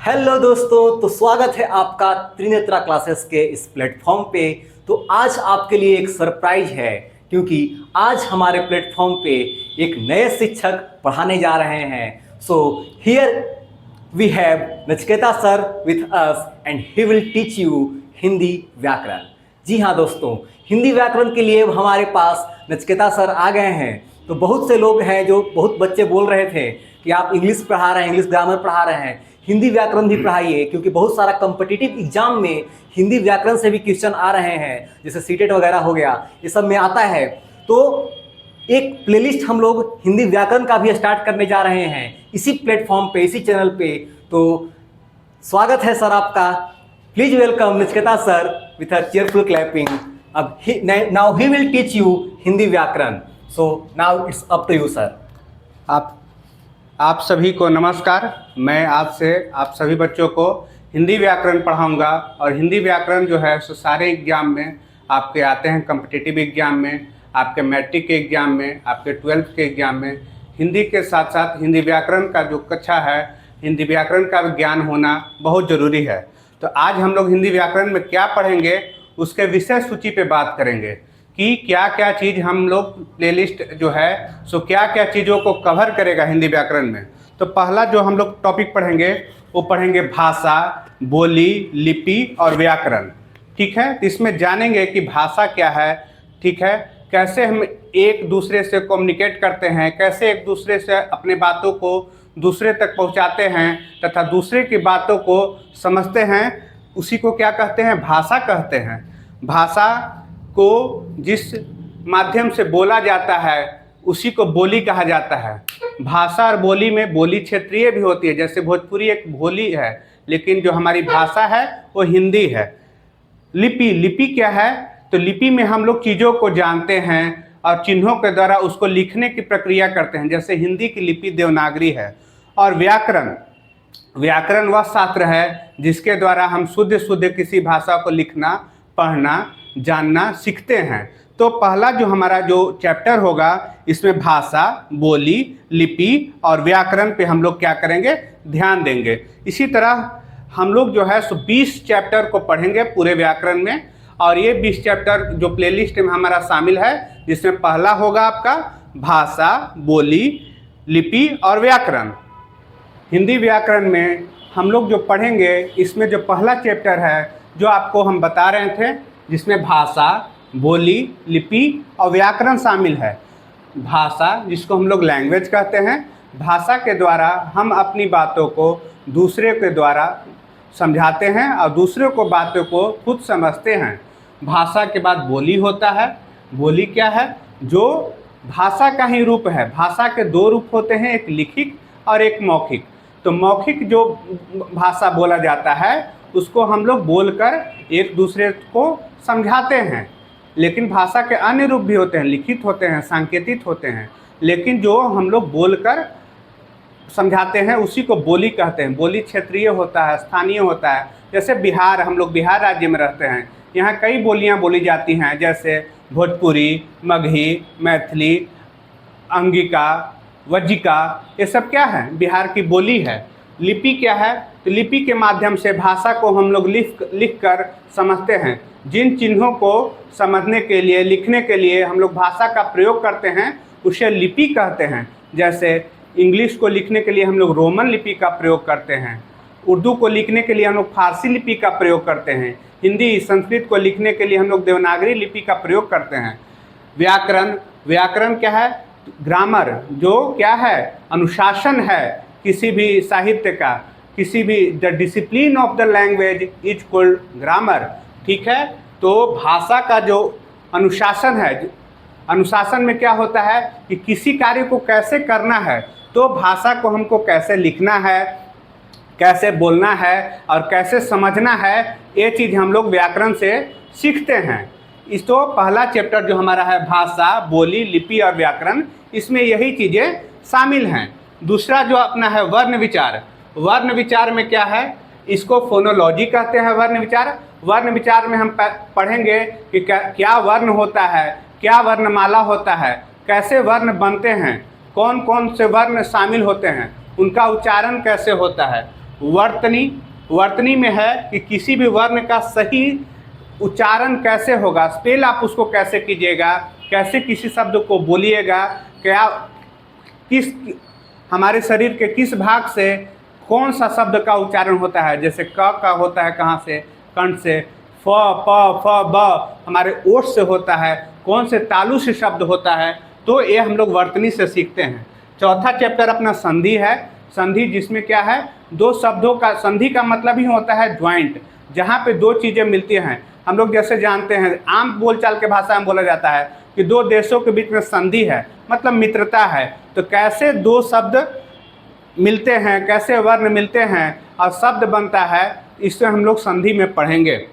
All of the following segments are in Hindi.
हेलो दोस्तों, तो स्वागत है आपका त्रिनेत्रा क्लासेस के इस प्लेटफॉर्म पे। तो आज आपके लिए एक सरप्राइज है, क्योंकि आज हमारे प्लेटफॉर्म पे एक नए शिक्षक पढ़ाने जा रहे हैं। So here we have Nachiketa sir with us and he will teach you Hindi vyakaran. जी हाँ दोस्तों, हिंदी व्याकरण के लिए हमारे पास नचिकेता सर आ गए हैं। तो बहुत से लोग हैं जो बहुत बच्चे बोल रहे थे कि आप इंग्लिश पढ़ा रहे हैं, इंग्लिश ग्रामर पढ़ा रहे हैं, हिंदी व्याकरण भी पढ़ाइए, क्योंकि बहुत सारा कॉम्पिटिटिव एग्जाम में हिंदी व्याकरण से भी क्वेश्चन आ रहे हैं, जैसे सीटेट वगैरह हो गया, ये सब में आता है। तो एक प्लेलिस्ट हम लोग हिंदी व्याकरण का भी स्टार्ट करने जा रहे हैं इसी प्लेटफॉर्म पे, इसी चैनल पे। तो स्वागत है सर आपका। Please welcome Nachiketa sir with a cheerful clapping. अब now he will teach you Hindi व्याकरण। So now it's up to you sir. आप सभी को नमस्कार। मैं आज से आप सभी बच्चों को हिंदी व्याकरण पढ़ाऊंगा। और हिंदी व्याकरण जो है सो सारे एग्जाम में आपके आते हैं, कॉम्पिटिटिव एग्जाम में, आपके मैट्रिक के एग्जाम में, आपके 12th के एग्जाम में। हिंदी के साथ साथ हिंदी व्याकरण का जो कक्षा है, हिंदी व्याकरण का ज्ञान होना बहुत ज़रूरी है। तो आज हम लोग हिंदी व्याकरण में क्या पढ़ेंगे उसके विषय सूची पे बात करेंगे कि क्या क्या चीज़ हम लोग प्लेलिस्ट जो है सो क्या क्या चीज़ों को कवर करेगा हिंदी व्याकरण में। तो पहला जो हम लोग टॉपिक पढ़ेंगे वो पढ़ेंगे भाषा, बोली, लिपि और व्याकरण। ठीक है, तो इसमें जानेंगे कि भाषा क्या है, ठीक है, कैसे हम एक दूसरे से कम्युनिकेट करते हैं, कैसे एक दूसरे से अपने बातों को दूसरे तक पहुंचाते हैं तथा दूसरे की बातों को समझते हैं, उसी को क्या कहते हैं, भाषा कहते हैं। भाषा को जिस माध्यम से बोला जाता है उसी को बोली कहा जाता है। भाषा और बोली में बोली क्षेत्रीय भी होती है, जैसे भोजपुरी एक बोली है, लेकिन जो हमारी भाषा है वो हिंदी है। लिपि क्या है, तो लिपि में हम लोग चीज़ों को जानते हैं और चिन्हों के द्वारा उसको लिखने की प्रक्रिया करते हैं, जैसे हिंदी की लिपि देवनागरी है। और व्याकरण वह शास्त्र है जिसके द्वारा हम शुद्ध किसी भाषा को लिखना, पढ़ना, जानना सीखते हैं। तो पहला जो हमारा जो चैप्टर होगा इसमें भाषा, बोली, लिपि और व्याकरण पे हम लोग क्या करेंगे, ध्यान देंगे। इसी तरह हम लोग जो है सो 20 चैप्टर को पढ़ेंगे पूरे व्याकरण में। और ये 20 चैप्टर जो प्लेलिस्ट में हमारा शामिल है, जिसमें पहला होगा आपका भाषा, बोली, लिपि और व्याकरण। हिंदी व्याकरण में हम लोग जो पढ़ेंगे इसमें जो पहला चैप्टर है जो आपको हम बता रहे थे, जिसमें भाषा, बोली, लिपि और व्याकरण शामिल है। भाषा जिसको हम लोग लैंग्वेज कहते हैं, भाषा के द्वारा हम अपनी बातों को दूसरे के द्वारा समझाते हैं और दूसरे को बातों को खुद समझते हैं। भाषा के बाद बोली होता है। बोली क्या है, जो भाषा का ही रूप है। भाषा के दो रूप होते हैं, एक लिखित और एक मौखिक। तो मौखिक जो भाषा बोला जाता है उसको हम लोग बोलकर एक दूसरे को समझाते हैं। लेकिन भाषा के अन्य रूप भी होते हैं, लिखित होते हैं, सांकेतिक होते हैं, लेकिन जो हम लोग बोलकर समझाते हैं उसी को बोली कहते हैं। बोली क्षेत्रीय होता है, स्थानीय होता है। जैसे बिहार, हम लोग बिहार राज्य में रहते हैं, यहाँ कई बोलियाँ बोली जाती हैं, जैसे भोजपुरी, मगही, मैथिली, अंगिका, वज्जिका, ये सब क्या है, बिहार की बोली है। लिपि क्या है, तो लिपि के माध्यम से भाषा को हम लोग लिख कर समझते हैं। जिन चिन्हों को समझने के लिए, लिखने के लिए हम लोग भाषा का प्रयोग करते हैं उसे लिपि कहते हैं। जैसे इंग्लिश को लिखने के लिए हम लोग रोमन लिपि का प्रयोग करते हैं, उर्दू को लिखने के लिए हम लोग फारसी लिपि का प्रयोग करते हैं, हिंदी, संस्कृत को लिखने के लिए हम लोग देवनागरी लिपि का प्रयोग करते हैं। व्याकरण क्या है, ग्रामर, जो क्या है, अनुशासन है किसी भी साहित्य का, किसी भी, the discipline of the language is called grammar. ठीक है, तो भाषा का जो अनुशासन है, अनुशासन में क्या होता है कि किसी कार्य को कैसे करना है, तो भाषा को हमको कैसे लिखना है, कैसे बोलना है और कैसे समझना है, ये चीज़ हम लोग व्याकरण से सीखते हैं। इस तो पहला चैप्टर जो हमारा है भाषा, बोली, लिपि और व्याकरण, इसमें यही चीज़ें शामिल हैं। दूसरा जो अपना है वर्ण विचार। वर्ण विचार में क्या है, इसको फोनोलॉजी कहते हैं। वर्ण विचार में हम पढ़ेंगे कि क्या वर्ण होता है, क्या वर्णमाला होता है, कैसे वर्ण बनते हैं, कौन कौन से वर्ण शामिल होते हैं, उनका उच्चारण कैसे होता है, वर्तनी। वर्तनी में है कि किसी भी वर्ण का सही उच्चारण कैसे होगा, स्पेल आप उसको कैसे कीजिएगा, कैसे किसी शब्द को बोलिएगा, क्या किस हमारे शरीर के किस भाग से कौन सा शब्द का उच्चारण होता है। जैसे क का होता है कहाँ से, कंठ से, फ प फ ब हमारे ओठ से होता है, कौन से तालु से शब्द होता है। तो ये हम लोग वर्तनी से सीखते हैं। चौथा चैप्टर अपना संधि है। संधि जिसमें क्या है, दो शब्दों का, संधि का मतलब ही होता है ज्वाइंट, जहाँ पे दो चीज़ें मिलती हैं। हम लोग जैसे जानते हैं, आम बोलचाल के भाषा में बोला जाता है कि दो देशों के बीच में संधि है, मतलब मित्रता है। तो कैसे दो शब्द मिलते हैं, कैसे वर्ण मिलते हैं और शब्द बनता है, इससे हम लोग संधि में पढ़ेंगे।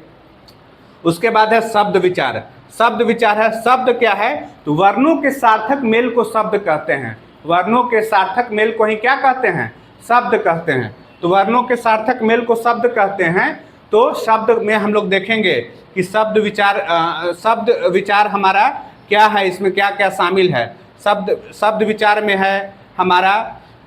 उसके बाद है शब्द विचार। शब्द विचार है, शब्द क्या है, तो वर्णों के सार्थक मेल को शब्द कहते हैं। वर्णों के सार्थक मेल को ही क्या कहते हैं, शब्द कहते हैं। तो वर्णों के सार्थक मेल को शब्द कहते हैं। तो शब्द में हम लोग देखेंगे कि शब्द विचार हमारा क्या है, इसमें क्या क्या शामिल है। शब्द विचार में है हमारा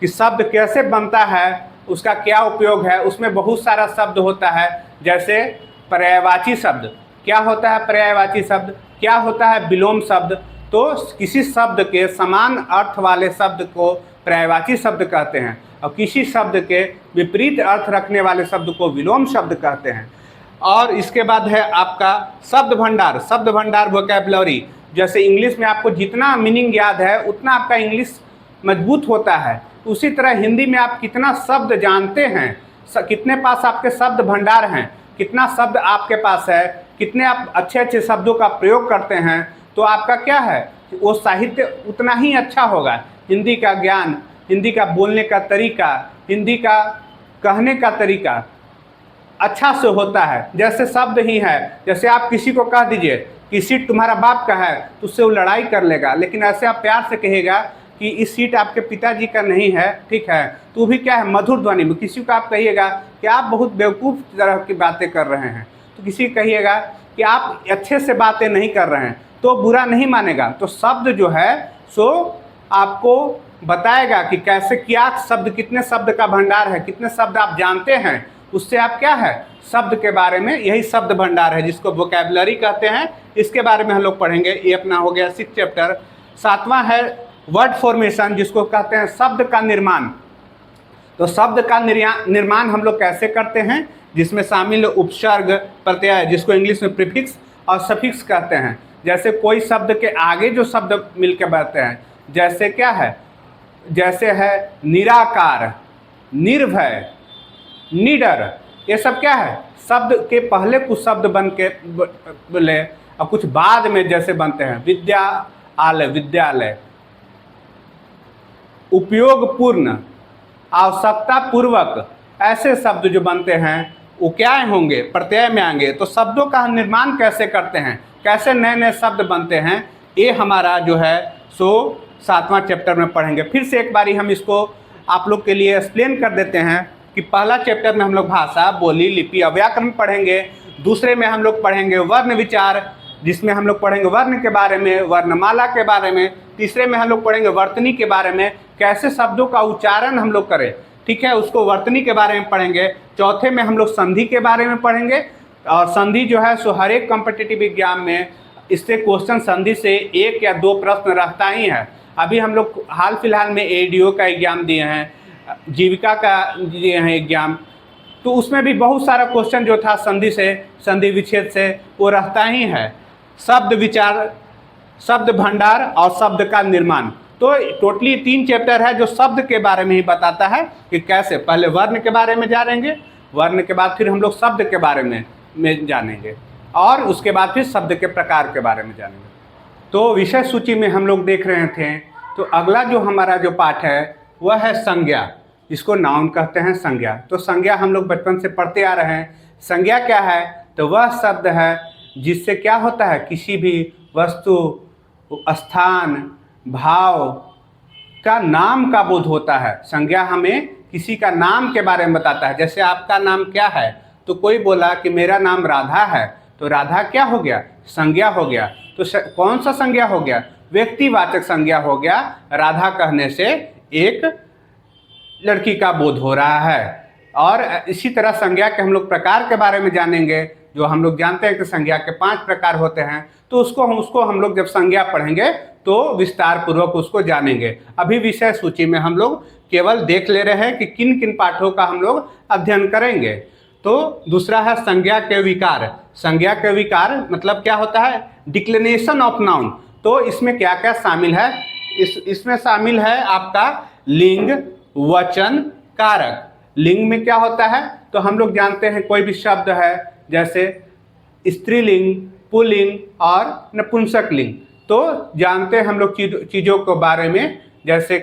कि शब्द कैसे बनता है, उसका क्या उपयोग है। उसमें बहुत सारा शब्द होता है, जैसे पर्यायवाची शब्द। क्या होता है पर्यायवाची शब्द, क्या होता है विलोम शब्द। तो किसी शब्द के समान अर्थ वाले शब्द को पर्यायवाची शब्द कहते हैं, और किसी शब्द के विपरीत अर्थ रखने वाले शब्द को विलोम शब्द कहते हैं। और इसके बाद है आपका शब्द भंडार। शब्द भंडार वोकैबुलरी, जैसे इंग्लिश में आपको जितना मीनिंग याद है उतना आपका इंग्लिश मजबूत होता है, उसी तरह हिंदी में आप कितना शब्द जानते हैं, कितने पास आपके शब्द भंडार हैं, कितना शब्द आपके पास है, कितने आप अच्छे अच्छे शब्दों का प्रयोग करते हैं, तो आपका क्या है, वो साहित्य उतना ही अच्छा होगा। हिंदी का ज्ञान, हिंदी का बोलने का तरीका, हिंदी का कहने का तरीका अच्छा से होता है। जैसे शब्द ही है, जैसे आप किसी को कह दीजिए कि सीट तुम्हारा बाप का है, तो उससे वो लड़ाई कर लेगा। लेकिन ऐसे आप प्यार से कहिएगा कि इस सीट आपके पिताजी का नहीं है, ठीक है, तो भी क्या है, मधुर ध्वनि में। किसी को आप कहिएगा कि आप बहुत बेवकूफ़ तरह की बातें कर रहे हैं, तो किसी कहिएगा कि आप अच्छे से बातें नहीं कर रहे हैं, तो बुरा नहीं मानेगा। तो शब्द जो है सो आपको बताएगा कि कैसे, क्या शब्द, कितने शब्द का भंडार है, कितने शब्द आप जानते हैं, उससे आप क्या है, शब्द के बारे में, यही शब्द भंडार है जिसको वोकैबुलरी कहते हैं। इसके बारे में हम लोग पढ़ेंगे। ये अपना हो गया 6 चैप्टर। 7वां है वर्ड फॉर्मेशन, जिसको कहते हैं शब्द का निर्माण। तो शब्द का निर्माण हम लोग कैसे करते हैं, जिसमें शामिल उपसर्ग, प्रत्यय, जिसको इंग्लिश में प्रीफिक्स और सफिक्स कहते हैं। जैसे कोई शब्द के आगे जो शब्द मिलकर बनते हैं, जैसे क्या है, जैसे है निराकार, निर्भय, निडर, ये सब क्या है, शब्द के पहले कुछ शब्द बन के बोले और कुछ बाद में जैसे बनते हैं। विद्यालय, विद्यालय, उपयोगपूर्ण, आवश्यकता पूर्वक, ऐसे शब्द जो बनते हैं वो क्या होंगे, प्रत्यय में आएंगे। तो शब्दों का निर्माण कैसे करते हैं, कैसे नए नए शब्द बनते हैं, ये हमारा जो है सो 7वां चैप्टर में पढ़ेंगे। फिर से एक बारी हम इसको आप लोग के लिए एक्सप्लेन कर देते हैं कि पहला चैप्टर में हम लोग भाषा, बोली, लिपि और व्याकरण पढ़ेंगे। दूसरे में हम लोग पढ़ेंगे वर्ण विचार, जिसमें हम लोग पढ़ेंगे वर्ण के बारे में, वर्णमाला के बारे में। तीसरे में हम लोग पढ़ेंगे वर्तनी के बारे में, कैसे शब्दों का उच्चारण हम लोग करें, ठीक है, उसको वर्तनी के बारे में पढ़ेंगे। चौथे में हम लोग संधि के बारे में पढ़ेंगे। और संधि जो है सो हर एक कॉम्पिटिटिव एग्जाम में इससे क्वेश्चन संधि से 1 या 2 प्रश्न रहता ही है। अभी हम लोग हाल फिलहाल में एडीओ का एग्जाम दिए हैं, जीविका का दिए हैं एग्जाम, तो उसमें भी बहुत सारा क्वेश्चन जो था संधि से, संधि विच्छेद से, वो रहता ही है। शब्द विचार, शब्द भंडार और शब्द का निर्माण। तो टोटली 3 चैप्टर है जो शब्द के बारे में ही बताता है कि कैसे, पहले वर्ण के बारे में जानेंगे, वर्ण के बाद फिर हम लोग शब्द के बारे में जानेंगे, और उसके बाद फिर शब्द के प्रकार के बारे में जानेंगे। तो विषय सूची में हम लोग देख रहे थे, तो अगला जो हमारा जो पाठ है वह है संज्ञा, जिसको नाउन कहते हैं, संज्ञा। तो संज्ञा हम लोग बचपन से पढ़ते आ रहे हैं। संज्ञा क्या है, तो वह शब्द है जिससे क्या होता है, किसी भी वस्तु, स्थान, भाव का नाम का बोध होता है। संज्ञा हमें किसी का नाम के बारे में बताता है। जैसे आपका नाम क्या है, तो कोई बोला कि मेरा नाम राधा है, तो राधा क्या हो गया, संज्ञा हो गया। तो कौन सा संज्ञा हो गया, व्यक्तिवाचक संज्ञा हो गया। राधा कहने से एक लड़की का बोध हो रहा है। और इसी तरह संज्ञा के हम लोग प्रकार के बारे में जानेंगे। जो हम लोग जानते हैं कि संज्ञा के 5 प्रकार होते हैं, तो उसको हम लोग जब संज्ञा पढ़ेंगे तो विस्तार पूर्वक उसको जानेंगे। अभी विषय सूची में हम लोग केवल देख ले रहे हैं कि किन किन पाठों का हम लोग अध्ययन करेंगे। तो दूसरा है संज्ञा के विकार। संज्ञा के विकार मतलब क्या होता है? Declination of noun. तो इसमें क्या क्या शामिल है? इसमें शामिल है आपका लिंग, वचन, कारक। लिंग में क्या होता है? तो हम लोग जानते हैं कोई भी शब्द है जैसे स्त्रीलिंग, पुल्लिंग और नपुंसक लिंग, तो जानते हैं हम लोग चीज़ों के बारे में। जैसे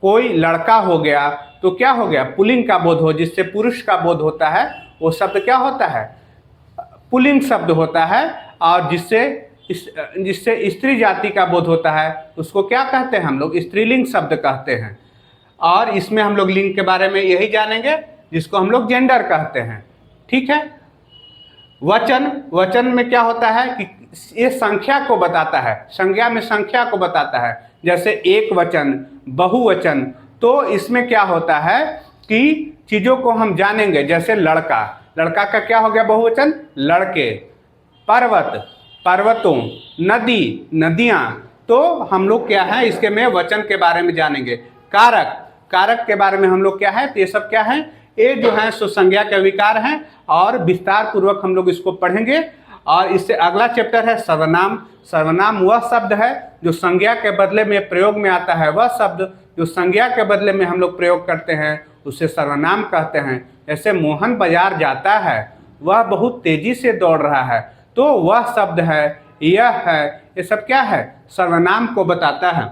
कोई लड़का हो गया तो क्या हो गया? पुल्लिंग का बोध हो, जिससे पुरुष का बोध होता है वो शब्द क्या होता है? पुल्लिंग शब्द होता है। और जिससे स्त्री जाति का बोध होता है उसको क्या कहते हैं? हम लोग स्त्रीलिंग शब्द कहते हैं। और इसमें हम लोग लिंग के बारे में यही जानेंगे जिसको हम लोग जेंडर कहते हैं। ठीक है। वचन में क्या होता है कि ये संख्या को बताता है, संज्ञा में संख्या को बताता है। जैसे एक वचन, बहुवचन। तो इसमें क्या होता है कि चीज़ों को हम जानेंगे। जैसे लड़का का क्या हो गया बहुवचन? लड़के। पर्वत, पर्वतों। नदी, नदियाँ। तो हम लोग क्या है इसके में वचन के बारे में जानेंगे। कारक के बारे में हम लोग क्या है? तो ये सब क्या है? ये जो है सो संज्ञा के विकार हैं और विस्तार पूर्वक हम लोग इसको पढ़ेंगे। और इससे अगला चैप्टर है सर्वनाम। सर्वनाम वह शब्द है जो संज्ञा के बदले में प्रयोग में आता है। वह शब्द जो संज्ञा के बदले में हम लोग प्रयोग करते हैं उसे सर्वनाम कहते हैं। जैसे मोहन बाजार जाता है, वह बहुत तेजी से दौड़ रहा है, तो वह शब्द है, यह है, ये सब क्या है? सर्वनाम को बताता है।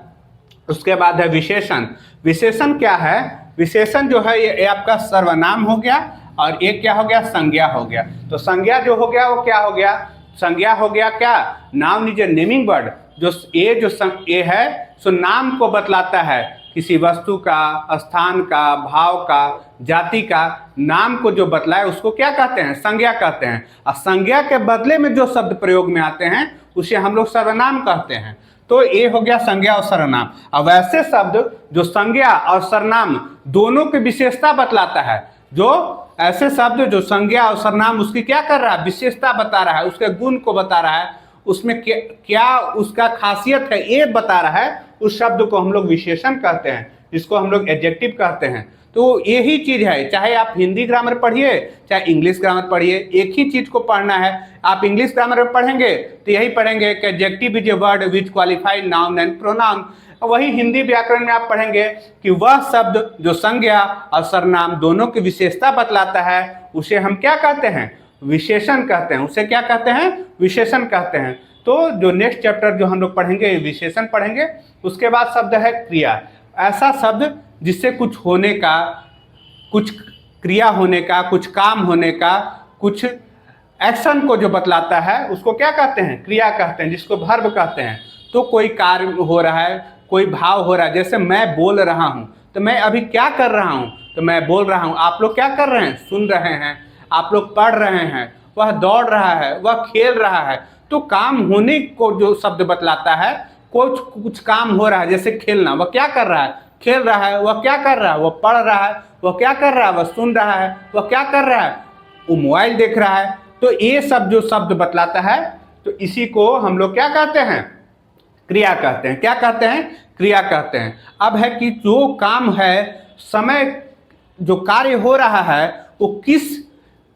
उसके बाद है विशेषण। विशेषण क्या है? विशेषण जो है ये आपका सर्वनाम हो गया और एक क्या हो गया? संज्ञा हो गया। तो संज्ञा जो हो गया वो क्या हो गया? संज्ञा हो गया क्या? Noun is a naming word. जो ये है सो नाम को बतलाता है, किसी वस्तु का, स्थान का, भाव का, जाति का नाम को जो बतलाए उसको क्या कहते हैं? संज्ञा कहते हैं। और संज्ञा के बदले में जो शब्द प्रयोग में आते हैं उसे हम लोग सर्वनाम कहते हैं। तो ये हो गया संज्ञा और सर्वनाम। अब ऐसे शब्द जो संज्ञा और सर्वनाम दोनों की विशेषता बतलाता है, जो ऐसे शब्द जो संज्ञा और सर्वनाम उसकी क्या कर रहा है? विशेषता बता रहा है, उसके गुण को बता रहा है, उसमें क्या उसका खासियत है ये बता रहा है, उस शब्द को हम लोग विशेषण कहते हैं, जिसको हम लोग एडजेक्टिव कहते हैं। तो यही चीज है, चाहे आप हिंदी ग्रामर पढ़िए चाहे इंग्लिश ग्रामर पढ़िए, एक ही चीज को पढ़ना है। आप इंग्लिश ग्रामर में पढ़ेंगे तो यही पढ़ेंगे कि adjective is a word which qualified noun and pronoun. वही हिंदी व्याकरण में आप पढ़ेंगे कि वह शब्द जो संज्ञा और सर्वनाम दोनों की विशेषता बतलाता है उसे हम क्या कहते हैं? विशेषण कहते हैं। उसे क्या कहते हैं? विशेषण कहते हैं। तो जो नेक्स्ट चैप्टर जो हम लोग पढ़ेंगे विशेषण पढ़ेंगे। उसके बाद शब्द है क्रिया। ऐसा शब्द जिससे कुछ होने का, कुछ क्रिया होने का, कुछ काम होने का, कुछ एक्शन को जो बतलाता है उसको क्या कहते हैं? क्रिया कहते हैं, जिसको वर्ब कहते हैं। तो कोई कार्य हो रहा है, कोई भाव हो रहा है, जैसे मैं बोल रहा हूँ, तो मैं अभी क्या कर रहा हूँ? तो मैं बोल रहा हूँ। आप लोग क्या कर रहे हैं? सुन रहे हैं। आप लोग पढ़ रहे हैं। वह दौड़ रहा है, वह खेल रहा है। तो काम होने को जो शब्द बतलाता है, कुछ काम हो रहा है, जैसे खेलना, वह क्या कर रहा है? खेल रहा है। वह क्या कर रहा है? वह पढ़ रहा है। वह क्या कर रहा है? वह सुन रहा है। वह क्या कर रहा है? वो मोबाइल देख रहा है। तो ये सब जो शब्द बतलाता है तो इसी को हम लोग क्या कहते हैं? क्रिया कहते हैं। क्या कहते हैं? क्रिया कहते हैं। अब है कि जो काम है, समय जो कार्य हो रहा है वो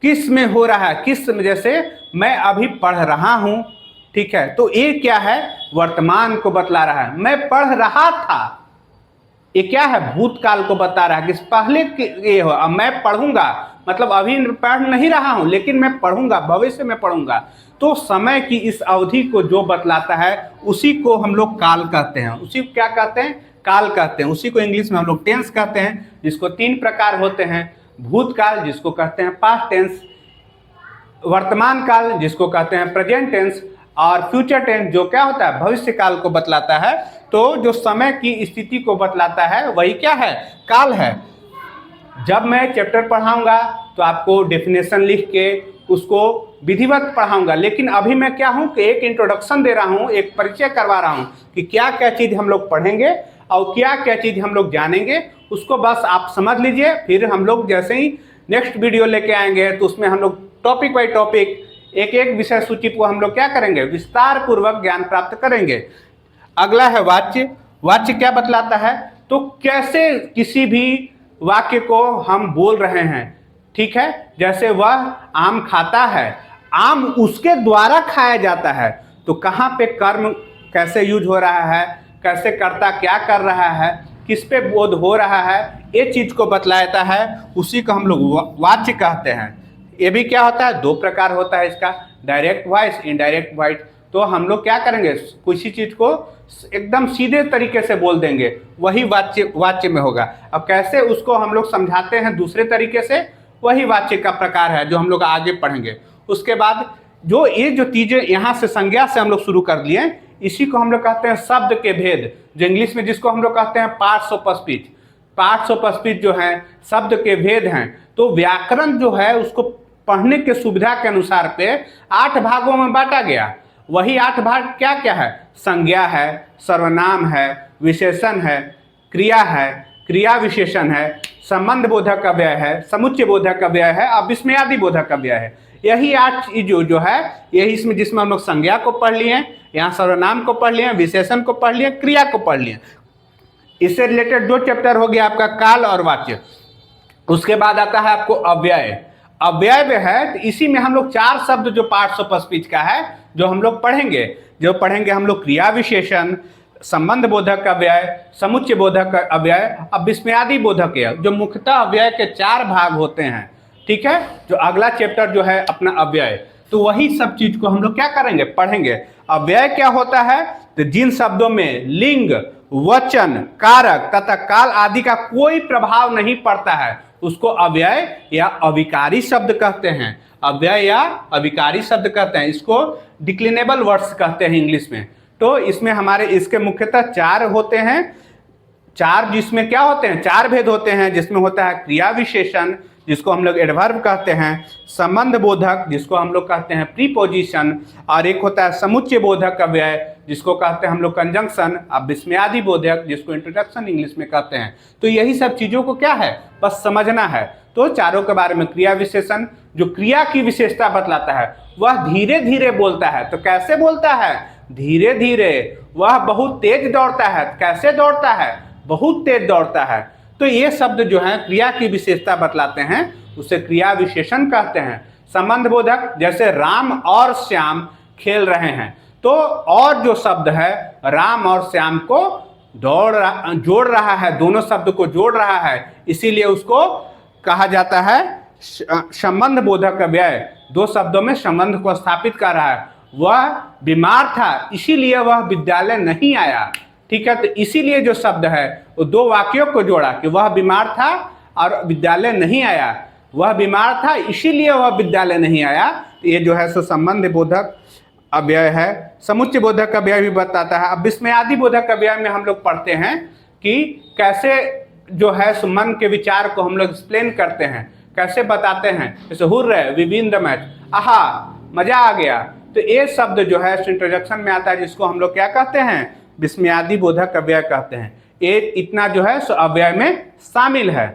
किस में हो रहा है? किस में, जैसे मैं अभी पढ़ रहा हूँ, ठीक है, तो ये क्या है? वर्तमान को बतला रहा है। मैं पढ़ रहा था, ये क्या है? भूतकाल को बता रहा है कि पहले ये हो। अब मैं पढ़ूंगा मतलब अभी पढ़ नहीं रहा हूं लेकिन मैं पढ़ूंगा, भविष्य में पढ़ूंगा। तो समय की इस अवधि को जो बतलाता है उसी को हम लोग काल कहते हैं। उसी को क्या कहते हैं? काल कहते हैं। उसी को इंग्लिश में हम लोग टेंस कहते हैं, जिसको 3 प्रकार होते हैं। भूतकाल जिसको कहते हैं पास्ट टेंस, वर्तमान काल जिसको कहते हैं प्रेजेंट टेंस, और फ्यूचर टेंस जो क्या होता है? भविष्य काल को बतलाता है। तो जो समय की स्थिति को बतलाता है वही क्या है? काल है। जब मैं चैप्टर पढ़ाऊंगा तो आपको डेफिनेशन लिख के उसको विधिवत पढ़ाऊंगा, लेकिन अभी मैं क्या हूं कि एक इंट्रोडक्शन दे रहा हूं, एक परिचय करवा रहा हूं कि क्या क्या चीज़ हम लोग पढ़ेंगे और क्या क्या चीज़ हम लोग जानेंगे उसको बस आप समझ लीजिए। फिर हम लोग जैसे ही नेक्स्ट वीडियो लेके आएंगे तो उसमें हम लोग टॉपिक बाय टॉपिक एक एक विषय सूची को हम लोग क्या करेंगे, विस्तार पूर्वक ज्ञान प्राप्त करेंगे। अगला है वाच्य। वाच्य क्या बतलाता है, तो कैसे किसी भी वाक्य को हम बोल रहे हैं, ठीक है। जैसे वह आम खाता है, आम उसके द्वारा खाया जाता है, तो कहाँ पे कर्म कैसे यूज हो रहा है, कैसे कर्ता क्या कर रहा है, किस पे बोध हो रहा है, ये चीज को बतलाता है, उसी को हम लोग वाच्य कहते हैं। ये भी क्या होता है, दो प्रकार होता है इसका, डायरेक्ट वॉइस, इनडायरेक्ट वॉइस। तो हम लोग क्या करेंगे, किसी चीज को एकदम सीधे तरीके से बोल देंगे, वही वाच्य में होगा। अब कैसे उसको हम लोग समझाते हैं दूसरे तरीके से, वही वाच्य का प्रकार है जो हम लोग आगे पढ़ेंगे। उसके बाद जो चीजें यहाँ से संज्ञा से हम लोग शुरू कर लिए, इसी को हम लोग कहते हैं शब्द के भेद, जो इंग्लिश में जिसको हम लोग कहते हैं parts of speech. Parts of speech जो है शब्द के भेद हैं। तो व्याकरण जो है उसको पढ़ने के सुविधा के अनुसार पे 8 भागों में बांटा गया। वही 8 भाग क्या क्या है, संज्ञा है, सर्वनाम है, विशेषण है, क्रिया है, क्रिया विशेषण है, संबंध बोधक अव्यय है, समुच्चय बोधक अव्यय है और विस्मयादि बोधक अव्यय है। यही 8 चीज जो है, यही इसमें जिसमें हम लोग संज्ञा को पढ़ लिए, यहाँ सर्वनाम को पढ़ लिए, विशेषण को पढ़ लिए, क्रिया को पढ़ लिए। इससे रिलेटेड 2 चैप्टर हो गया आपका काल और वाच्य। उसके बाद आता है आपको अव्यय। अव्यय में है तो इसी में हम लोग 4 शब्द जो पार्ट्स ऑफ स्पीच का है जो हम लोग पढ़ेंगे हम लोग क्रिया विशेषण, संबंध बोधक अव्यय, समुच्चय बोधक अव्यय और विस्मयादि बोधक अव्यय, जो मुख्यतः अव्यय के 4 भाग होते हैं, ठीक है। जो अगला चैप्टर जो है अपना अव्यय, तो वही सब चीज को हम लोग क्या करेंगे, पढ़ेंगे। अव्यय क्या होता है, तो जिन शब्दों में लिंग, वचन, कारक तथा काल आदि का कोई प्रभाव नहीं पड़ता है उसको अव्यय या अविकारी शब्द कहते हैं। अव्यय या अविकारी शब्द कहते हैं, इसको डिक्लिनेबल वर्ड्स कहते हैं इंग्लिश में। तो इसमें हमारे इसके मुख्यतः 4 होते हैं, 4 जिसमें क्या होते हैं, 4 भेद होते हैं, जिसमें होता है क्रिया विशेषण जिसको हम लोग एडवर्ब कहते हैं, संबंध बोधक जिसको हम लोग कहते हैं प्रीपोजिशन, और एक होता है समुच्चय बोधक अव्यय जिसको कहते हैं हम लोग कंजंक्शन, अब विस्मयादि बोधक जिसको इंट्रोडक्शन इंग्लिश में कहते हैं। तो यही सब चीजों को क्या है, बस समझना है। तो चारों के बारे में क्रिया विशेषण जो क्रिया की विशेषता बतलाता है, वह धीरे धीरे बोलता है। तो कैसे बोलता है, धीरे धीरे। वह बहुत तेज दौड़ता है, कैसे दौड़ता है, बहुत तेज दौड़ता है। तो ये शब्द जो है क्रिया की विशेषता बतलाते हैं, उसे क्रिया विशेषण कहते हैं। संबंध बोधक जैसे राम और श्याम खेल रहे हैं, तो और जो शब्द है राम और श्याम को जोड़ रहा है, दोनों शब्द को जोड़ रहा है, इसीलिए उसको कहा जाता है संबंध बोधक अव्यय। 2 शब्दों में संबंध को स्थापित कर रहा है। वह बीमार था इसीलिए वह विद्यालय नहीं आया, ठीक है। तो इसीलिए जो शब्द है वो 2 वाक्यों को जोड़ा कि वह बीमार था और विद्यालय नहीं आया, वह बीमार था इसीलिए वह विद्यालय नहीं आया। तो ये जो है सो संबंध बोधक अव्यय है। समुच्चय बोधक अव्यय भी बताता है। अब विस्मयादि बोधक अव्यय में हम लोग पढ़ते हैं कि कैसे जो है सो मन के विचार को हम लोग एक्सप्लेन करते हैं, कैसे बताते हैं। जैसे hurray, we win the match, आहा मजा आ गया। तो ये शब्द जो है इंट्रोडक्शन में आता है, जिसको हम लोग क्या कहते हैं, विस्मयादि बोधक अव्यय कहते हैं। ये इतना जो है सो अव्यय में शामिल है।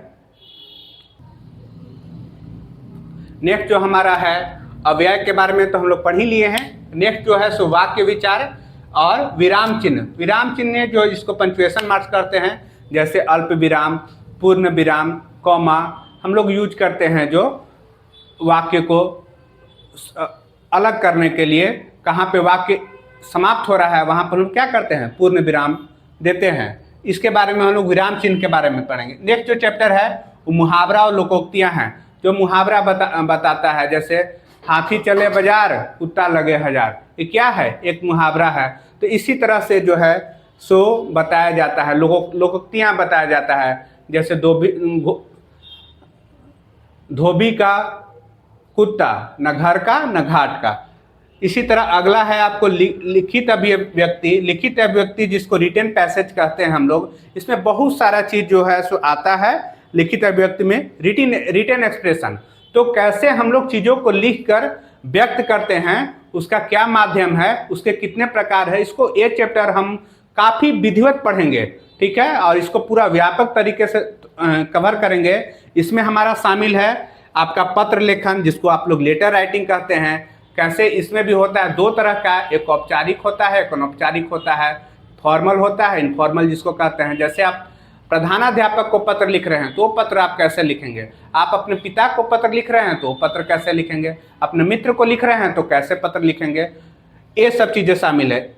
नेक्स्ट जो हमारा है अव्यय के बारे में तो हम लोग पढ़ ही लिए हैं। नेक्स्ट जो है सो वाक्य विचार और विराम चिन्ह। विराम चिन्ह जो इसको पंक्चुएशन मार्क्स करते हैं, जैसे अल्प विराम, पूर्ण विराम, कॉमा हम लोग यूज करते हैं जो वाक्य को अलग करने के लिए। कहाँ पे वाक्य समाप्त हो रहा है वहाँ पर हम क्या करते हैं, पूर्ण विराम देते हैं। इसके बारे में हम लोग विराम चिन्ह के बारे में पढ़ेंगे। नेक्स्ट जो चैप्टर है वो मुहावरा और लोकोक्तियाँ हैं। जो मुहावरा बताता है, जैसे हाथी चले बाजार कुत्ता लगे हजार, ये क्या है, एक मुहावरा है। तो इसी तरह से जो है सो बताया जाता है, लोकोक्तियाँ बताया जाता है। जैसे धोबी का कुत्ता, न घर का न घाट का। इसी तरह अगला है आपको लिखित अभिव्यक्ति। लिखित अभिव्यक्ति जिसको रिटन पैसेज कहते हैं हम लोग, इसमें बहुत सारा चीज जो है सो आता है लिखित अभिव्यक्ति में। रिटन एक्सप्रेशन, तो कैसे हम लोग चीजों को लिखकर व्यक्त करते हैं, उसका क्या माध्यम है, उसके कितने प्रकार है, इसको एक चैप्टर हम काफी विधिवत पढ़ेंगे। ठीक है, और इसको पूरा व्यापक तरीके से कवर करेंगे। इसमें हमारा शामिल है आपका पत्र लेखन, जिसको आप लोग लेटर राइटिंग कहते हैं। कैसे इसमें भी होता है दो तरह का, एक औपचारिक होता है, एक अनौपचारिक होता है। फॉर्मल होता है, इनफॉर्मल जिसको कहते हैं। जैसे आप प्रधानाध्यापक को पत्र लिख रहे हैं तो पत्र आप कैसे लिखेंगे, आप अपने पिता को पत्र लिख रहे हैं तो पत्र कैसे लिखेंगे, अपने मित्र को लिख रहे हैं तो कैसे पत्र लिखेंगे, ये सब चीज़ें शामिल है।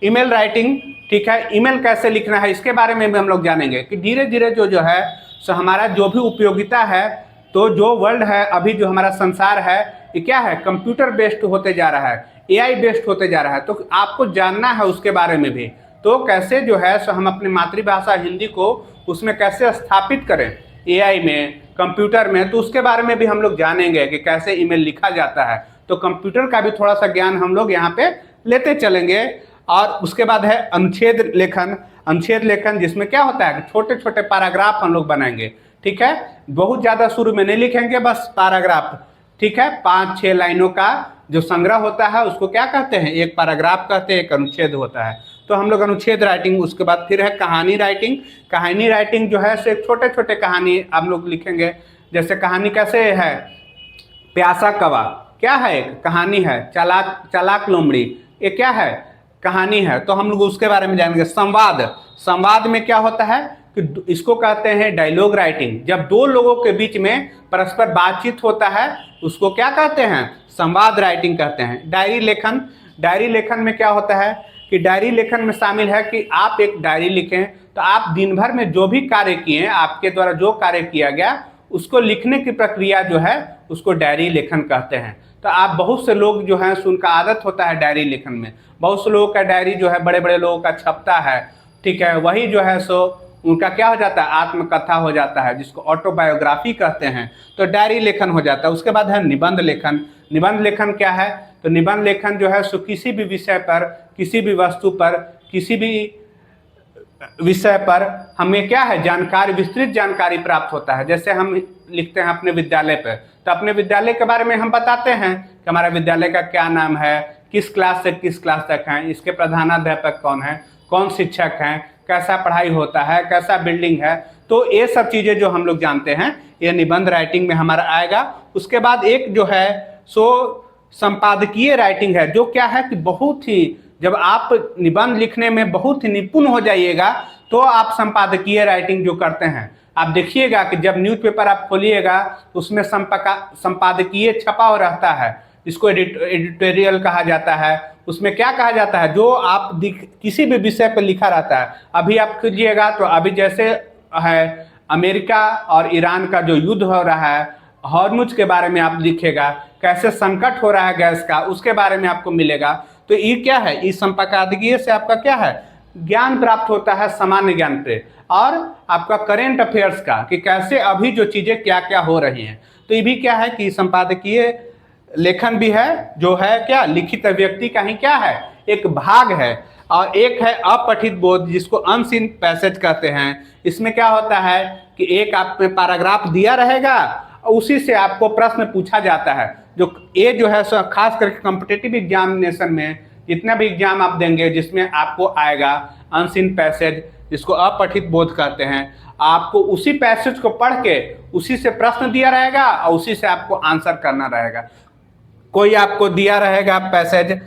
ईमेल राइटिंग, ठीक है, ईमेल कैसे लिखना है इसके बारे में भी हम लोग जानेंगे कि धीरे धीरे जो है सो हमारा जो भी उपयोगिता है, तो जो वर्ल्ड है अभी जो हमारा संसार है ये क्या है, कंप्यूटर बेस्ड होते जा रहा है, एआई बेस्ड होते जा रहा है। तो आपको जानना है उसके बारे में भी, तो कैसे जो है सो हम अपनी मातृभाषा हिंदी को उसमें कैसे स्थापित करें एआई में, कंप्यूटर में, तो उसके बारे में भी हम लोग जानेंगे कि कैसे ईमेल लिखा जाता है। तो कंप्यूटर का भी थोड़ा सा ज्ञान हम लोग यहाँ पे लेते चलेंगे। और उसके बाद है अनुच्छेद लेखन। अनुच्छेद लेखन जिसमें क्या होता है, छोटे छोटे पैराग्राफ हम लोग बनाएंगे, ठीक है, बहुत ज़्यादा शुरू में नहीं लिखेंगे, बस पैराग्राफ, ठीक है, 5-6 लाइनों का जो संग्रह होता है उसको क्या कहते हैं, एक पैराग्राफ कहते हैं, एक अनुच्छेद होता है। तो हम लोग अनुच्छेद राइटिंग, उसके बाद फिर है कहानी राइटिंग। कहानी राइटिंग जो है सिर्फ छोटे छोटे कहानी हम लोग लिखेंगे। जैसे कहानी कैसे है, प्यासा कौवा क्या है, एक कहानी है। चालाक लोमड़ी ये क्या है, कहानी है। तो हम लोग उसके बारे में जानेंगे। संवाद में क्या होता है कि इसको कहते हैं डायलॉग राइटिंग। जब दो लोगों के बीच में परस्पर बातचीत होता है उसको क्या कहते हैं, संवाद राइटिंग कहते हैं। डायरी लेखन में क्या होता है कि डायरी लेखन में शामिल है कि आप एक डायरी लिखें, तो आप दिन भर में जो भी कार्य किए, आपके द्वारा जो कार्य किया गया उसको लिखने की प्रक्रिया जो है उसको डायरी लेखन कहते हैं। तो आप बहुत से लोग जो हैं उनका आदत होता है डायरी लेखन में, बहुत से लोगों का डायरी जो है बड़े बड़े लोगों का छपता है, ठीक है, वही जो है सो उनका क्या हो जाता है, आत्मकथा हो जाता है, जिसको ऑटोबायोग्राफी कहते हैं। तो डायरी लेखन हो जाता है। उसके बाद है निबंध लेखन। निबंध लेखन क्या है, तो निबंध लेखन जो है सो किसी भी विषय पर, किसी भी वस्तु पर, किसी भी विषय पर हमें क्या है जानकारी, विस्तृत जानकारी प्राप्त होता है। जैसे हम लिखते हैं अपने विद्यालय पर, तो अपने विद्यालय के बारे में हम बताते हैं कि हमारा विद्यालय का क्या नाम है, किस क्लास से किस क्लास तक हैं, इसके प्रधानाध्यापक कौन है, कौन शिक्षक हैं, कैसा पढ़ाई होता है, कैसा बिल्डिंग है। तो ये सब चीज़ें जो हम लोग जानते हैं ये निबंध राइटिंग में हमारा आएगा। उसके बाद एक जो है सो संपादकीय राइटिंग है, जो क्या है कि बहुत ही, जब आप निबंध लिखने में बहुत ही निपुण हो जाइएगा तो आप संपादकीय राइटिंग जो करते हैं, आप देखिएगा कि जब न्यूज़पेपर आप खोलिएगा तो उसमें संपादकीय छपा हो रहता है, इसको एडिटोरियल कहा जाता है। उसमें क्या कहा जाता है, जो आप किसी भी विषय पर लिखा रहता है। अभी आप खोजिएगा तो अभी जैसे है अमेरिका और ईरान का जो युद्ध हो रहा है, हॉर्मुज के बारे में आप लिखेगा, कैसे संकट हो रहा है गैस का, उसके बारे में आपको मिलेगा। तो ये क्या है, इस संपादकीय से आपका क्या है, ज्ञान प्राप्त होता है, सामान्य ज्ञान पे, और आपका करेंट अफेयर्स का कि कैसे अभी जो चीज़ें क्या क्या हो रही हैं। तो ये भी क्या है कि संपादकीय लेखन भी है, जो है क्या लिखित अभिव्यक्ति का ही क्या है एक भाग है। और एक है अपठित बोध, जिसको अनसीन पैसेज कहते हैं। इसमें क्या होता है कि एक आप में पैराग्राफ दिया रहेगा और उसी से आपको प्रश्न पूछा जाता है। जो ये जो है सो खास करके कॉम्पिटिटिव एग्जामिनेशन में जितना भी एग्जाम आप देंगे जिसमें आपको आएगा अनसीन पैसेज, जिसको अपठित बोध कहते हैं, आपको उसी पैसेज को पढ़ के उसी से प्रश्न दिया रहेगा और उसी से आपको आंसर करना रहेगा। कोई आपको दिया रहेगा पैसेज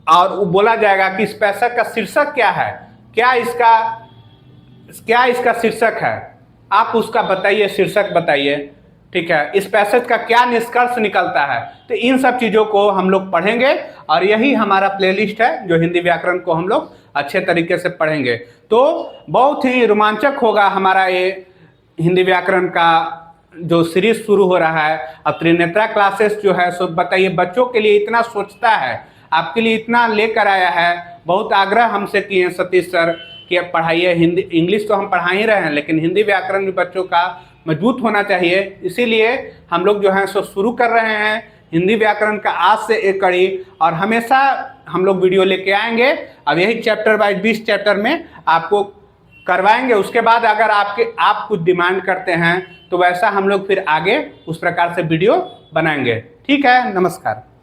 और वो बोला जाएगा कि इस पैसेज का शीर्षक क्या है, क्या इसका शीर्षक है, आप उसका बताइए, शीर्षक बताइए, ठीक है, इस पैसेज का क्या निष्कर्ष निकलता है। तो इन सब चीज़ों को हम लोग पढ़ेंगे और यही हमारा प्लेलिस्ट है जो हिंदी व्याकरण को हम लोग अच्छे तरीके से पढ़ेंगे। तो बहुत ही रोमांचक होगा हमारा ये हिंदी व्याकरण का जो सीरीज शुरू हो रहा है। अब त्रिनेत्रा क्लासेस जो है सो बताइए बच्चों के लिए इतना सोचता है, आपके लिए इतना लेकर आया है, बहुत आग्रह हमसे किए सतीश सर कि पढ़ाइए हिंदी, इंग्लिश तो हम पढ़ा ही रहे हैं लेकिन हिंदी व्याकरण भी बच्चों का मजबूत होना चाहिए। इसीलिए हम लोग जो है सो शुरू कर रहे हैं हिंदी व्याकरण का आज से एक कड़ी, और हमेशा हम लोग वीडियो लेके आएंगे। अब यही चैप्टर वाइज 20 चैप्टर में आपको करवाएंगे। उसके बाद अगर आप कुछ डिमांड करते हैं तो वैसा हम लोग फिर आगे उस प्रकार से वीडियो बनाएंगे। ठीक है, नमस्कार।